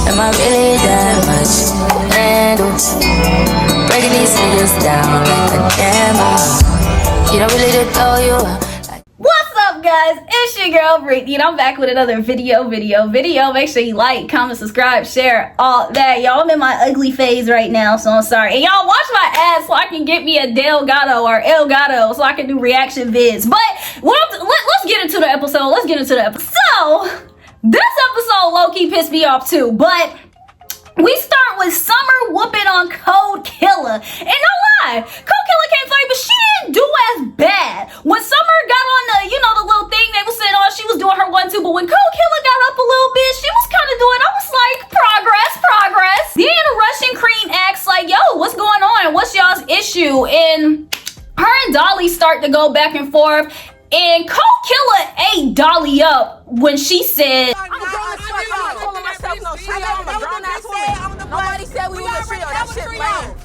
Am I really that much to handle? Breaking these niggas down like a camel. You don't really know you are. What's up, guys? It's your girl Brittany, and I'm back with another video. Make sure you like, comment, subscribe, share, all that. Y'all, I'm in my ugly phase right now, so I'm sorry. And y'all watch my ass so I can get me a Delgado or El Gato so I can do reaction vids. But let's get into the episode. So this episode low-key pissed me off too, but we start with Summer whooping on Code Killer. And no lie, Code Killer can't fight, but she didn't do as bad. When Summer got on the, the little thing they was saying, oh, she was doing her 1-2, but when Code Killer got up a little bit, she was kind of doing, I was like, progress. Then Russian Cream acts like, yo, what's going on? What's y'all's issue? And her and Dolly start to go back and forth. And Code Killer ate Dolly up when she said, I'm grown as fuck. I'm not calling myself no trio. I'm a grown ass woman. Nobody said we was a trio. That shit lame.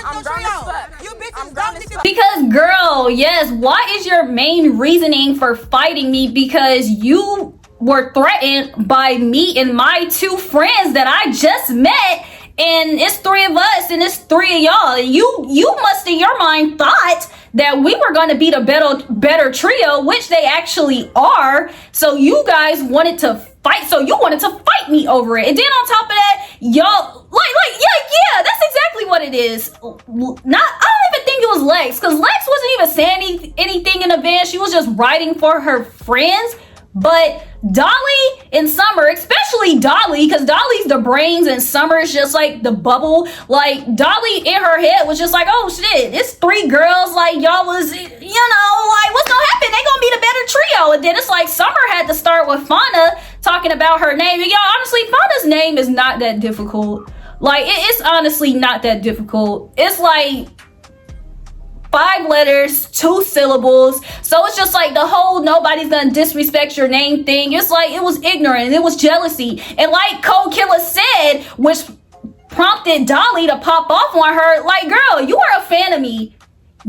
I'm grown as fuck. You bitches because girl, yes, what is your main reasoning for fighting me? Because you were threatened by me and my two friends that I just met. And it's three of us and it's three of y'all. You must in your mind thought that we were going to be the better trio, which they actually are. So you guys wanted to fight. So you wanted to fight me over it. And then on top of that, y'all yeah, that's exactly what it is. I don't even think it was Lex, because Lex wasn't even saying anything in advance. She was just writing for her friends. But Dolly and Summer, especially Dolly, because Dolly's the brains and Summer is just like the bubble. Like Dolly in her head was just like, oh shit, it's three girls. Like y'all was, like what's gonna happen? They gonna be the better trio. And then it's like Summer had to start with Fauna talking about her name. And y'all, honestly, Fauna's name is not that difficult. Like it's honestly not that difficult. It's like 5 letters, 2 syllables. So it's just like the whole nobody's gonna disrespect your name thing. It's like it was ignorant. It was jealousy. And like Code Killer said, which prompted Dolly to pop off on her, like, girl, you were a fan of me.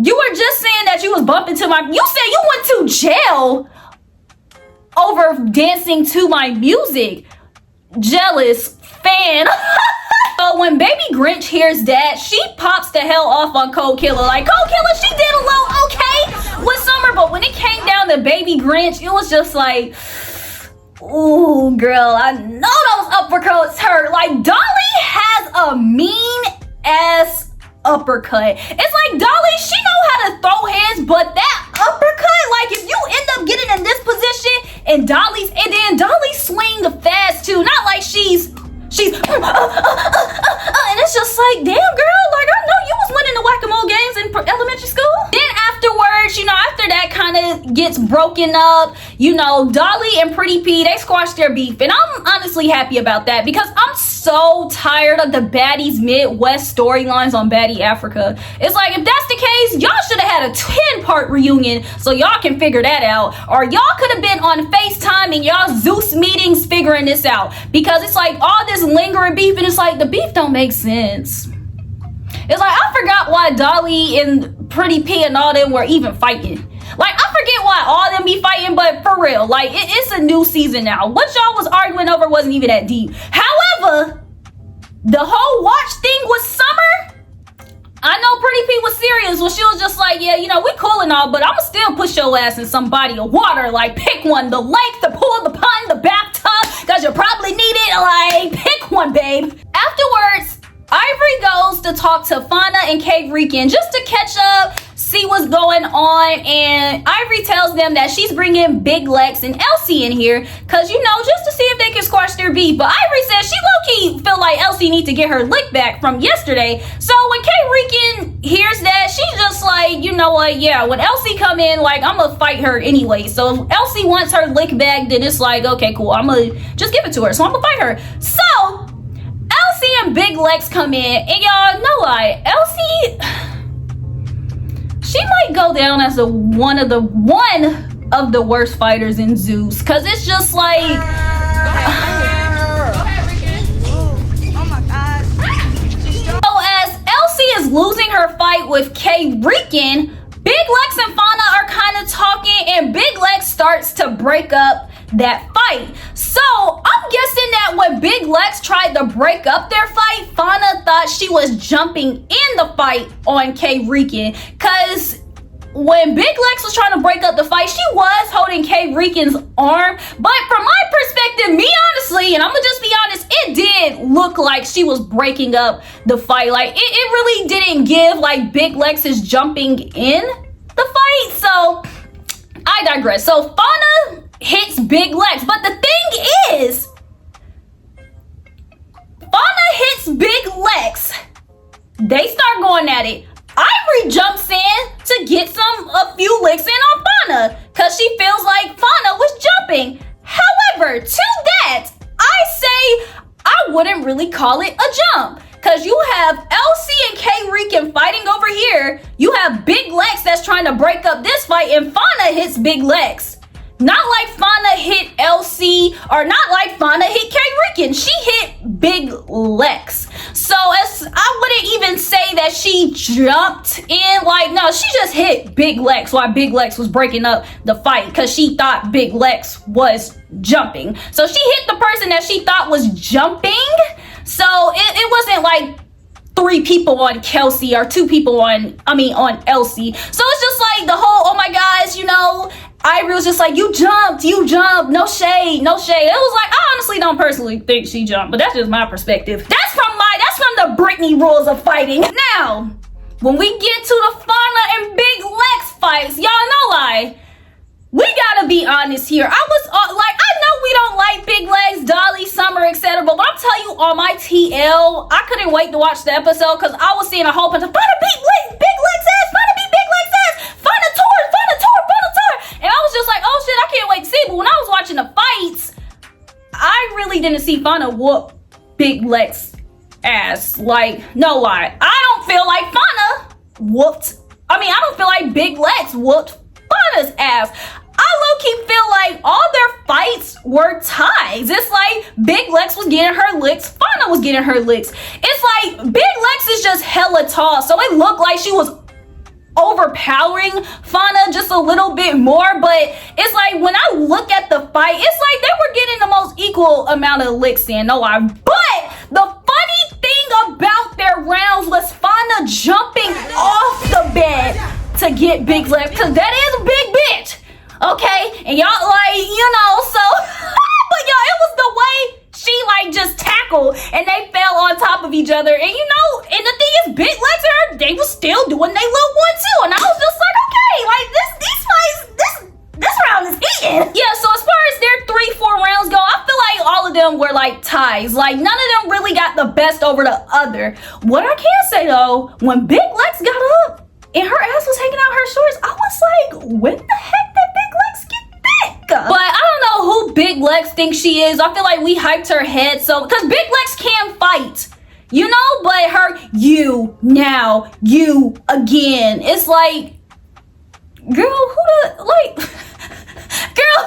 You were just saying that you was bumping to my, you said you went to jail over dancing to my music. Jealous fan. So when Baby Grinch hears that, she pops the hell off on Code Killer. Like, Code Killer, she did a little okay with Summer, but when it came down to Baby Grinch, it was just like, ooh, girl, I know those uppercuts hurt. Like, Dolly has a mean ass uppercut. It's like Dolly, she know how to throw hands, but that uppercut, like if you end up getting in this position and then Dolly swing the fast too, not like she's and it's just like, damn girl, like I know you was winning the whack-a-mole games in elementary school. Then afterwards, after that kind of gets broken up, Dolly and Pretty P, they squashed their beef, and I'm honestly happy about that because I'm so tired of the Baddies Midwest storylines on Baddie Africa. It's like, if that's the case, y'all should have had a 10-part reunion so y'all can figure that out, or y'all could have been on FaceTime and y'all Zeus meetings figuring this out, because it's like all this lingering beef, and it's like the beef don't make sense. It's like I forgot why Dolly and Pretty P and all them were even fighting. Like I forget why all them be fighting, but for real, like it's a new season now. What y'all was arguing over wasn't even that deep. However, the whole watch thing with Summer, I know Pretty P was serious when she was just like, yeah, we cool and all, but I'ma still push your ass in some body of water. Like pick one, the lake, the pool, the pond, the bathtub, because you probably need it. Like pick one, babe. Afterwards, Ivory goes to talk to Fauna and Cave Rican just to catch up, see what's going on, and Ivory tells them that she's bringing Big Lex and Elsie in here because, just to see if they can squash their beef. But Ivory says she low-key feel like Elsie needs to get her lick back from yesterday. So when Cave Rican hears that, she's just like, you know what, yeah, when Elsie come in, like, I'm gonna fight her anyway. So if Elsie wants her lick back, then it's like, okay, cool, I'm gonna just give it to her. So I'm gonna fight her. So Elsie and Big Lex come in, and y'all, no lie, Elsie, she might go down as one of the worst fighters in Zeus, cause it's just like, so as Elsie is losing her fight with K Rican, Big Lex and Fauna are kind of talking, and Big Lex starts to break up that fight. So I'm guessing that when Big Lex tried to break up their fight, Fauna thought she was jumping in the fight on K Rican, because when Big Lex was trying to break up the fight, she was holding K Rican's arm. But from my perspective, me honestly, and I'm gonna just be honest, it did look like she was breaking up the fight. Like it really didn't give like Big Lex is jumping in the fight. So I digress. So Fauna hits Big Lex, but the thing is, Fauna hits Big Lex. They start going at it. Ivory jumps in to get a few licks in on Fauna because she feels like Fauna was jumping. However, to that, I say I wouldn't really call it a jump, because you have LC and K Rican fighting over here. You have Big Lex that's trying to break up this fight, and Fauna hits Big Lex. Not like Fauna hit LC, or not like Fauna hit K Rican. She hit Big Lex. So I wouldn't even say that she jumped in. Like, no, she just hit Big Lex while Big Lex was breaking up the fight, because she thought Big Lex was jumping. So she hit the person that she thought was jumping. So it wasn't like 3 people on Kelsey or 2 people on LC. So it's just like the whole, oh my gosh, you know, Ivory was just like, you jumped, no shade. It was like, I honestly don't personally think she jumped, but that's just my perspective. That's from the Britney rules of fighting. Now, when we get to the Fauna and Big Lex fights, y'all know like, we gotta be honest here. I know we don't like Big Legs, Dolly, Summer, etc. But I'm telling you, on my TL, I couldn't wait to watch the episode because I was seeing a whole bunch of Fauna beat Big Legs ass, Fauna beat Big Legs ass, Fauna tore. And I was just like, oh shit, I can't wait to see. But when I was watching the fights, I really didn't see Fauna whoop Big Legs ass. Like, no lie. I don't feel like I don't feel like Big Legs whooped Fauna's ass. I low-key feel like all their fights were ties. It's like Big Lex was getting her licks, Fauna was getting her licks. It's like Big Lex is just hella tall, so it looked like she was overpowering Fauna just a little bit more. But it's like when I look at the fight, it's like they were getting the most equal amount of licks in, no lie. But the funny thing about their rounds was Fauna jumping off the bed to get Big Lex, because that is a big bitch. Okay, and y'all like, you know, so but y'all, it was the way she like just tackled and they fell on top of each other. And you know, and the thing is, Big Lex and her, they was still doing their little one too. And I was just like, okay, like these fights, this round is eating. Yeah, so as far as their 3-4 rounds go, I feel like all of them were like ties. Like none of them really got the best over the other. What I can say though, when Big Lex got up and her ass was hanging out her shorts, I was like, when the heck did Big Lex get back? But I don't know who Big Lex thinks she is. I feel like we hyped her head so, because Big Lex can fight, you know, but her, you again. It's like, girl, girl,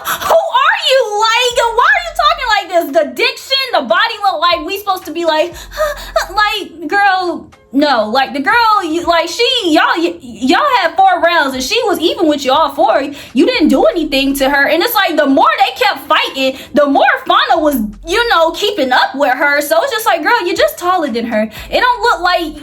who are you? Like, why are you talking like this? The diction, the body look like we supposed to be like, like, girl, no, like the girl, y'all had 4 rounds and she was even with y'all 4. You didn't do anything to her. And it's like the more they kept fighting, the more Fauna was, you know, keeping up with her. So it's just like, girl, you're just taller than her. It don't look like,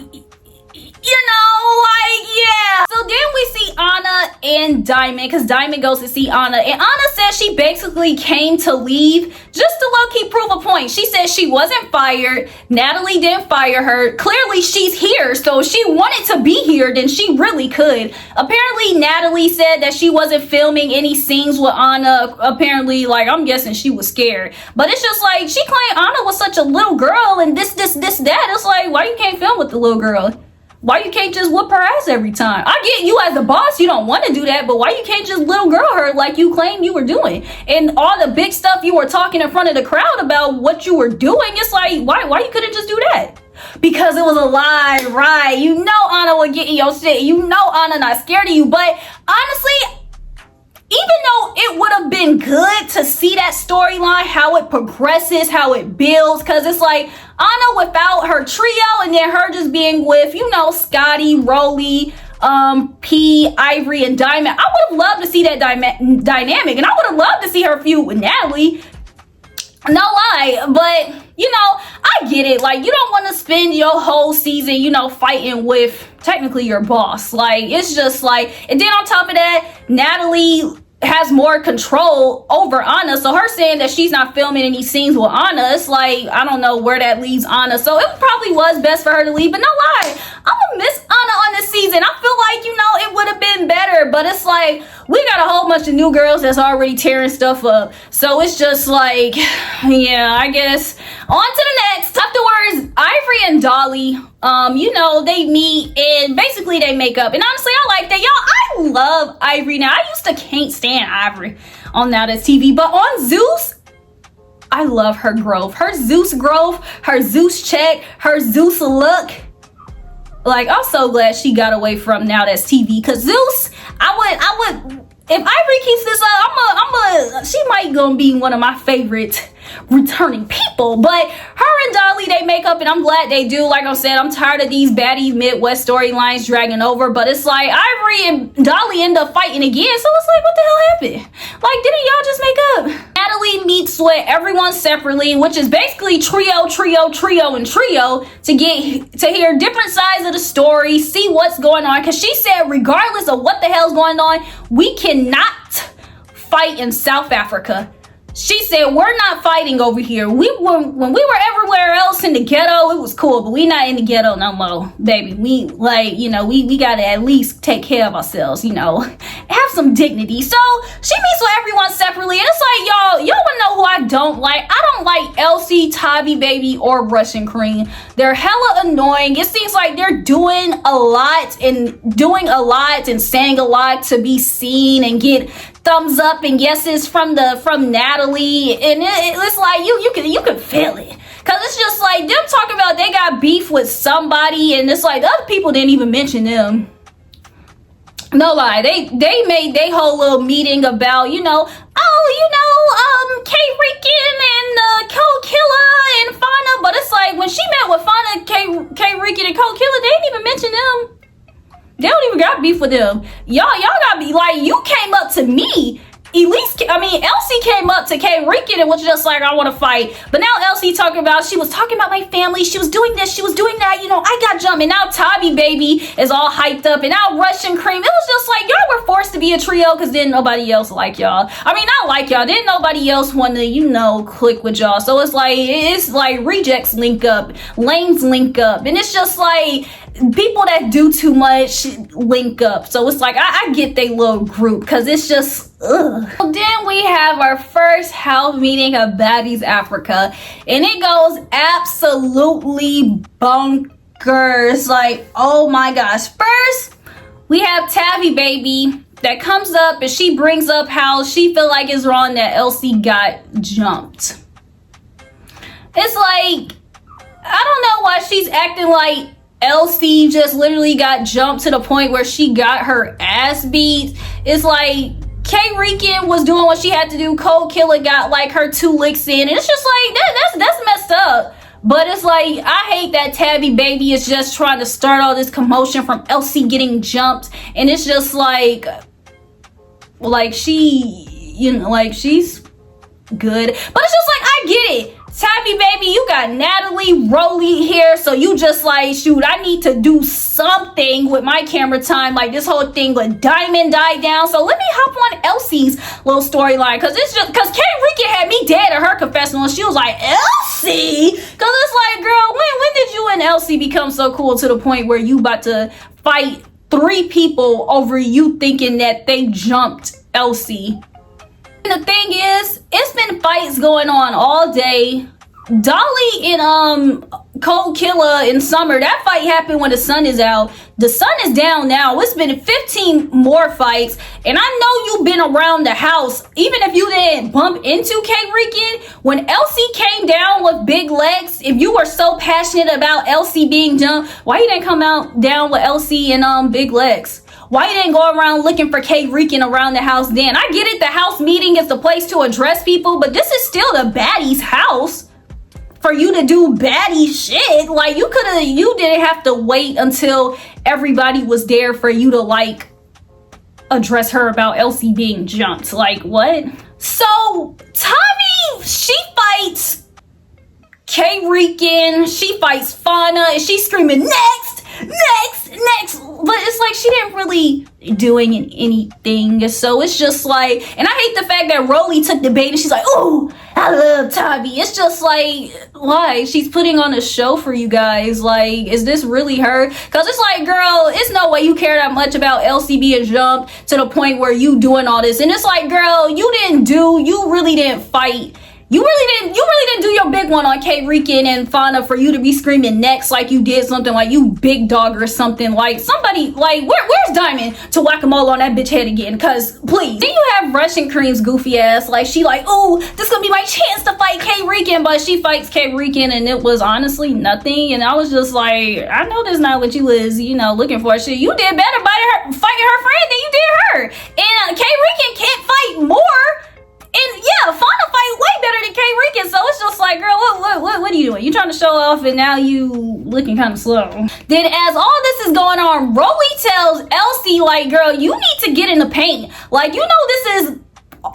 you know, like, yeah. So then we see Anna and Diamond, because Diamond goes to see Anna. And Anna says she basically came to leave just to low-key prove a point. She said she wasn't fired. Natalie didn't fire her. Clearly, she's here. So if she wanted to be here, then she really could. Apparently, Natalie said that she wasn't filming any scenes with Anna. Apparently, like, I'm guessing she was scared. But it's just like, she claimed Anna was such a little girl and this, that. It's like, why you can't film with the little girl? Why you can't just whoop her ass every time? I get you as a boss, you don't want to do that, but why you can't just little girl her like you claim you were doing? And all the big stuff you were talking in front of the crowd about what you were doing, it's like, why you couldn't just do that? Because it was a lie, right? You know Anna would get in your shit. You know Anna not scared of you, but honestly, even though it would have been good to see that storyline, how it progresses, how it builds, because it's like Anna without her trio and then her just being with, you know, Scotty, Rolly, P, Ivory, and Diamond. I would have loved to see that dynamic, and I would have loved to see her feud with Natalie. No lie, but you know, I get it. Like, you don't want to spend your whole season, you know, fighting with technically your boss. Like, it's just like, and then on top of that, Natalie has more control over Anna, so her saying that she's not filming any scenes with Anna, it's like, I don't know where that leaves Anna. So it probably was best for her to leave, but no lie, I'm gonna miss Anna on this season. I feel like, you know, it would have been better, but it's like, we got a whole bunch of new girls that's already tearing stuff up, so it's just like, yeah, I guess on to the next. Tough to words, Ivory and Dolly, you know, they meet and basically they make up, and honestly, I like that. Y'all, I love Ivory now. I used to can't stand Ivory on Now That's TV, but on Zeus, I love her growth. Her Zeus growth, her Zeus check, her Zeus look. Like, I'm so glad she got away from Now That's TV, because Zeus, I would, if Ivory keeps this up, she might gonna be one of my favorite returning people. But her and Dolly, they make up, and I'm glad they do. Like I said, I'm tired of these baddie Midwest storylines dragging over, but it's like Ivory and Dolly end up fighting again, so it's like, what the hell happened? Like, didn't y'all just make up? Natalie meets with everyone separately, which is basically trio, and trio, to hear different sides of the story, see what's going on, because she said regardless of what the hell's going on, we cannot fight in South Africa. She said, we're not fighting over here. When we were everywhere else in the ghetto, it was cool, but we not in the ghetto no more, baby. We, like, you know, we gotta at least take care of ourselves, you know, have some dignity. So she meets with everyone separately, and it's like, y'all wanna know who I don't like? I don't like Elsie, Tavi Baby, or Russian Cream. They're hella annoying. It seems like they're doing a lot and saying a lot to be seen and get thumbs up and yeses from Natalie, and it's like you can feel it, because it's just like them talking about they got beef with somebody, and it's like the other people didn't even mention them. No lie, they made their whole little meeting about, you know, K Rican and Cold Killer and Fauna, but it's like when she met with Fauna, K Rican and Cold Killer, they didn't even mention them. They don't even got beef with them. Y'all gotta be like, you came up to me. Elsie came up to K Rican and was just like, I want to fight. But now Elsie she was talking about my family. She was doing this, she was doing that. You know, I got jumped. And now Tavi Baby is all hyped up. And now Russian Cream. It was just like, y'all were forced to be a trio because didn't nobody else like y'all. Not like y'all. Didn't nobody else want to, you know, click with y'all. So it's like rejects link up, lanes link up. And it's just like, people that do too much link up. So it's like, I get they little group, because it's just, ugh. So then we have our first house meeting of Baddies Africa, and it goes absolutely bonkers. Like, oh my gosh. First, we have Tavi Baby that comes up, and she brings up how she feel like it's wrong that Elsie got jumped. It's like, I don't know why she's acting like Elsie just literally got jumped to the point where she got her ass beat. It's like K Rican was doing what she had to do. Cold Killer got like her 2 licks in, and it's just like that's messed up. But it's like, I hate that Tavi Baby is just trying to start all this commotion from Elsie getting jumped, and it's just like she, you know, like she's good, but it's just like, I get it. Tavi Baby, you got Natalie Rolly here, so you just like, shoot, I need to do something with my camera time. Like, this whole thing with Diamond died down, so let me hop on Elsie's little storyline, because K Rican had me dead at her confessional, and she was like, Elsie? Because it's like, girl, when did you and Elsie become so cool to the point where you about to fight 3 people over you thinking that they jumped Elsie? And the thing is, it's been fights going on all day. Dolly and Cold Killer in Summer, that fight happened when the sun is out. The sun is down now. It's been 15 more fights, and I know you've been around the house. Even if you didn't bump into K Rican, when Elsie came down with big legs, if you were so passionate about Elsie being jumped, why you didn't come down with Elsie and big legs? Why you didn't go around looking for K Rican around the house then? I get it, the house meeting is the place to address people, but this is still the Baddies' house. for you to do baddie shit. Like, you didn't have to wait until everybody was there for you to like address her about Elsie being jumped. Like, what? So Tavi, she fights K-Rican, she fights Fauna, and she's screaming next, but it's like she didn't really doing anything. So it's just like, and I hate the fact that Rolly took the bait and she's like, oh, I love Tavi. It's just like, why? She's putting on a show for you guys. Like, is this really her? Because it's like, girl, it's no way you care that much about Elsie being jumped to the point where you doing all this. And it's like, girl, you really didn't fight. You really didn't do your big one on K-Rican and Fauna for you to be screaming next like you did something like you big dog or something. Like, somebody, like, where's Diamond to whack them all on that bitch head again? Cause please. Then you have Russian Cream's goofy ass, like, she like, oh, this gonna be my chance to fight K-Rican, but she fights K-Rican and it was honestly nothing. And I was just like, I know that's not what you was, looking for. Shit, you did better fighting her friend than you did her. And K-Rican can't fight more. And yeah, Fauna fight way better than K-Rican, so it's just like, girl, what are you doing? You trying to show off and now you looking kind of slow. Then as all this is going on, Rolly tells Elsie, like, girl, you need to get in the paint. Like, this is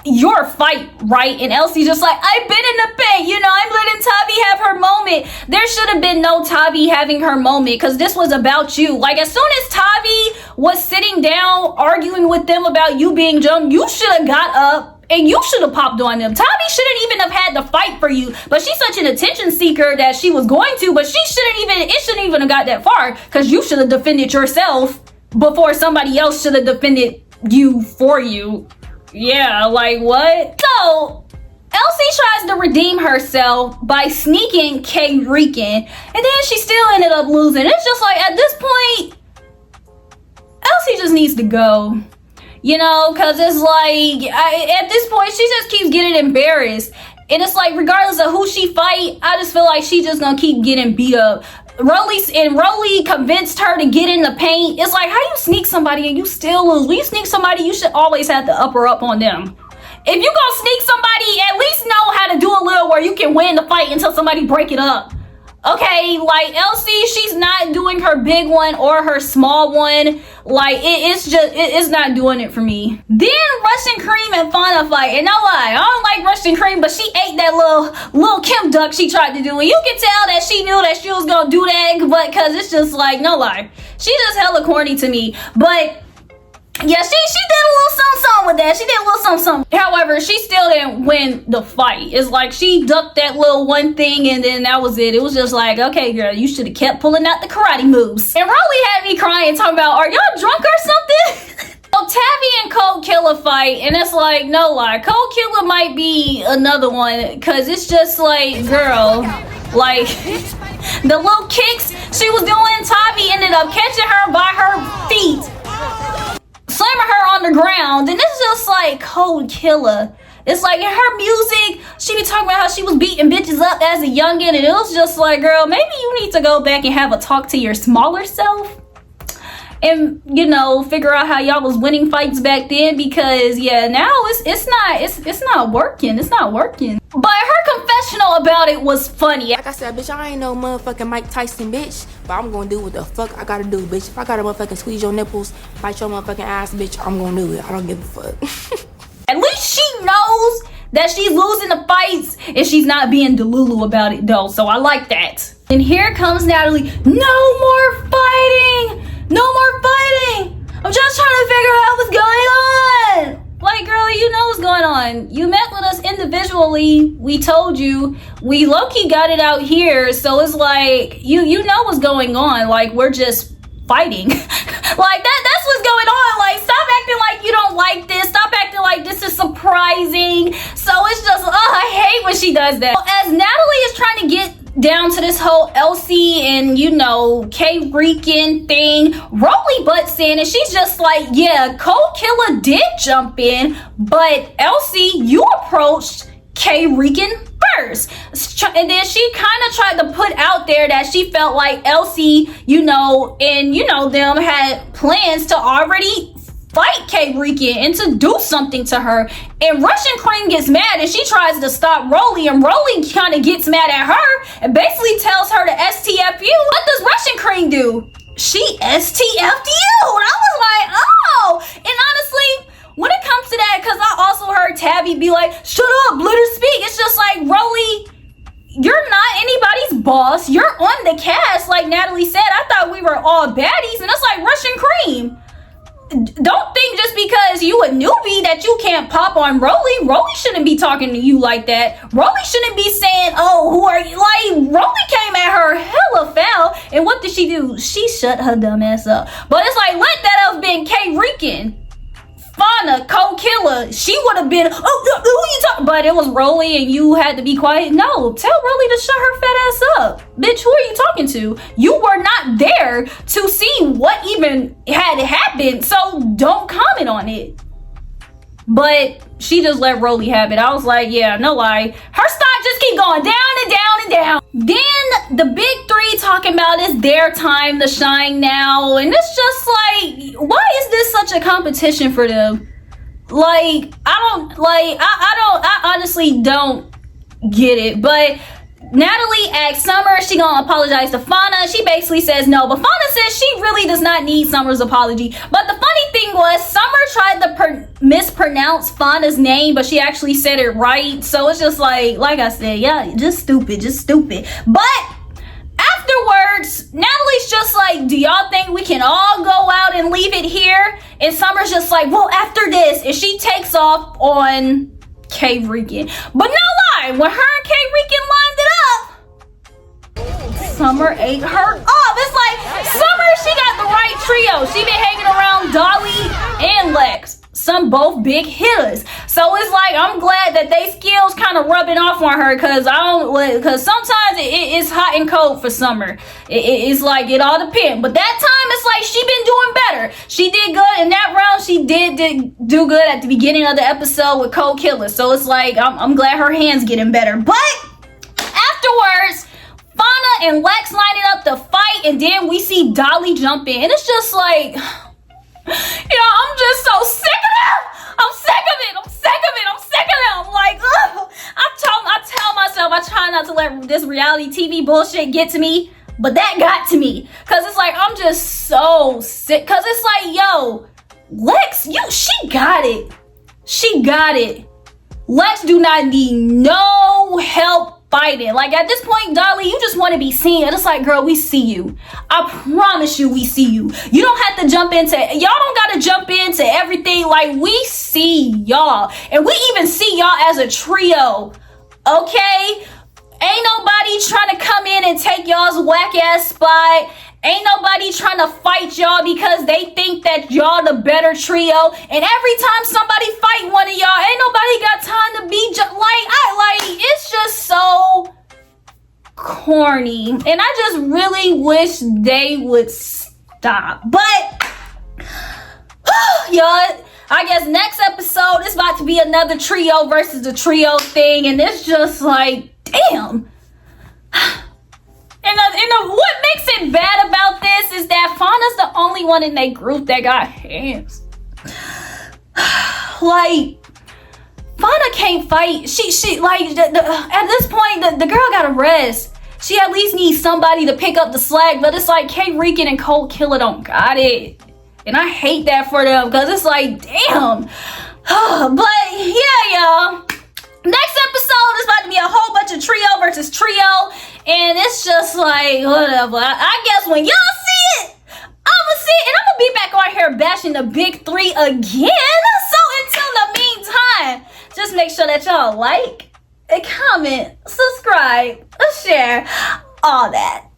your fight, right? And Elsie's just like, I've been in the paint, I'm letting Tavi have her moment. There should have been no Tavi having her moment because this was about you. Like, as soon as Tavi was sitting down arguing with them about you being jumped, you should have got up and you should have popped on them. Tavi shouldn't even have had to fight for you, but she's such an attention seeker that she was going to, but it shouldn't even have got that far because you should have defended yourself before somebody else should have defended you for you. Yeah, like, what? So Elsie tries to redeem herself by sneaking K-Rican, and then she still ended up losing. It's just like, at this point, Elsie just needs to go. Because it's like, at this point, she just keeps getting embarrassed. And it's like, regardless of who she fight, I just feel like she just gonna keep getting beat up. Rolly convinced her to get in the paint. It's like, how you sneak somebody and you still lose? When you sneak somebody, you should always have the upper up on them. If you gonna sneak somebody, at least know how to do a little where you can win the fight until somebody break it up. Okay, like, Elsie, she's not doing her big one or her small one. Like, it's not doing it for me. Then Russian Cream and Fauna fight. And no lie, I don't like Russian Cream, but she ate that little Kim duck she tried to do. And you can tell that she knew that she was gonna do that, but cause it's just like, no lie, she just hella corny to me. But yeah, she did a little something with that. She did a little something. However, she still didn't win the fight. It's like she ducked that little one thing and then that was it. It was just like, okay, girl, you should have kept pulling out the karate moves. And Rolly had me crying, talking about, are y'all drunk or something? So Tavi and Cold Killer fight, and it's like, no lie, Cold Killer might be another one, because it's just like, girl, like, the little kicks she was doing, Tavi ended up catching her by her feet, slamming her on the ground, and it's just like, Cold Killer. It's like, in her music, she be talking about how she was beating bitches up as a youngin', and it was just like, girl, maybe you need to go back and have a talk to your smaller self. And, figure out how y'all was winning fights back then, because, yeah, now it's not working. It's not working. But her confessional about it was funny. Like I said, bitch, I ain't no motherfucking Mike Tyson, bitch. But I'm gonna do what the fuck I gotta do, bitch. If I gotta motherfucking squeeze your nipples, bite your motherfucking ass, bitch, I'm gonna do it. I don't give a fuck. At least she knows that she's losing the fights and she's not being delulu about it, though. So I like that. And here comes Natalie. No more fighting! No more fighting! I'm just trying to figure out what's going on! Like, girl, you know what's going on. You met with us individually. We told you. We low-key got it out here. So it's like, you know what's going on. Like, we're just fighting. Like, that's what's going on. Like, stop acting like you don't like this. Stop acting like this is surprising. So it's just, I hate when she does that. As Natalie is trying to get down to this whole Elsie and K-Rican thing, Rolly butts in and she's just like, yeah, Cold Killer did jump in, but Elsie, you approached K-Rican first. And then she kind of tried to put out there that she felt like Elsie, and them had plans to already fight K Rican and to do something to her. And Russian Cream gets mad and she tries to stop Rolly, and Rolly kind of gets mad at her and basically tells her to STF you. What does Russian Cream do? She STF'd you. And I was like, oh. And honestly, when it comes to that, because I also heard Tabby be like, shut up, let her speak. It's just like, Rolly, you're not anybody's boss. You're on the cast. Like Natalie said, I thought we were all baddies. And it's like Russian Cream. Don't think just because you a newbie that you can't pop on Rolly. Rolly shouldn't be talking to you like that. Rolly shouldn't be saying, oh, who are you? Like, Rolly came at her hella foul. And what did she do? She shut her dumb ass up. But it's like, let that have been K Rican. Fauna, co-killer, she would have been, oh, who you talking? But it was Rolly and you had to be quiet. No, tell Rolly to shut her fat ass up. Bitch, who are you talking to? You were not there to see what even had happened, so don't comment on it. But she just let Rolly have it. I was like, yeah, no lie. Her stock just keep going down and down and down. Then the big three talking about it's their time to shine now. And it's just like, why is this such a competition for them? Like, I honestly don't get it. But Natalie asks Summer, she gonna apologize to Fauna. She basically says no, but Fauna says she really does not need Summer's apology. But the funny thing was, Summer tried to mispronounce Fauna's name, but she actually said it right. So it's just like I said, yeah, just stupid. But afterwards, Natalie's just like, do y'all think we can all go out and leave it here? And Summer's just like, well, after this, and she takes off on K Rican. But no lie, when her and K Rican lined it up, Summer ate her up. It's like, Summer, she got the right trio. She been hanging around Dolly and Lex. Some both big hitters. So it's like, I'm glad that they skills kind of rubbing off on her, because sometimes it's hot and cold for Summer. It's like, it all depends. But that time, it's like she been doing better. She did good in that round. She did do good at the beginning of the episode with Cold Killer. So it's like, I'm glad her hand's getting better. But afterwards, Fauna and Lex lining up to fight, and then we see Dolly jump in. And it's just like, I'm just so sick of them. I'm sick of it. I'm like, ugh. I tell myself, I try not to let this reality TV bullshit get to me, but that got to me. Cause it's like, I'm just so sick. Cause it's like, yo, Lex, she got it. Lex do not need no help fighting. Like, at this point, Dolly, you just want to be seen. And it's like, girl, we see you. I promise you, we see you. You don't have to y'all don't got to jump into everything. Like, we see y'all. And we even see y'all as a trio. Okay? Ain't nobody trying to come in and take y'all's whack ass spot. Ain't nobody trying to fight y'all because they think that y'all the better trio. And every time somebody fight one of y'all, ain't nobody got time to be it's just so corny. And I just really wish they would stop. But y'all, I guess next episode is about to be another trio versus a trio thing. And it's just like, damn. And what makes it bad about this is that Fauna's the only one in their group that got hands. Like, Fauna can't fight. She like, at this point, the girl gotta rest. She at least needs somebody to pick up the slack, but it's like K Rican and Cold Killer don't got it. And I hate that for them, because it's like, damn. But yeah, y'all. Next episode is about to be a whole bunch of trio versus trio. And it's just like, whatever. I guess when y'all see it, I'ma see it. And I'm gonna be back on here bashing the big three again. So until the meantime, just make sure that y'all like, comment, subscribe, share, all that.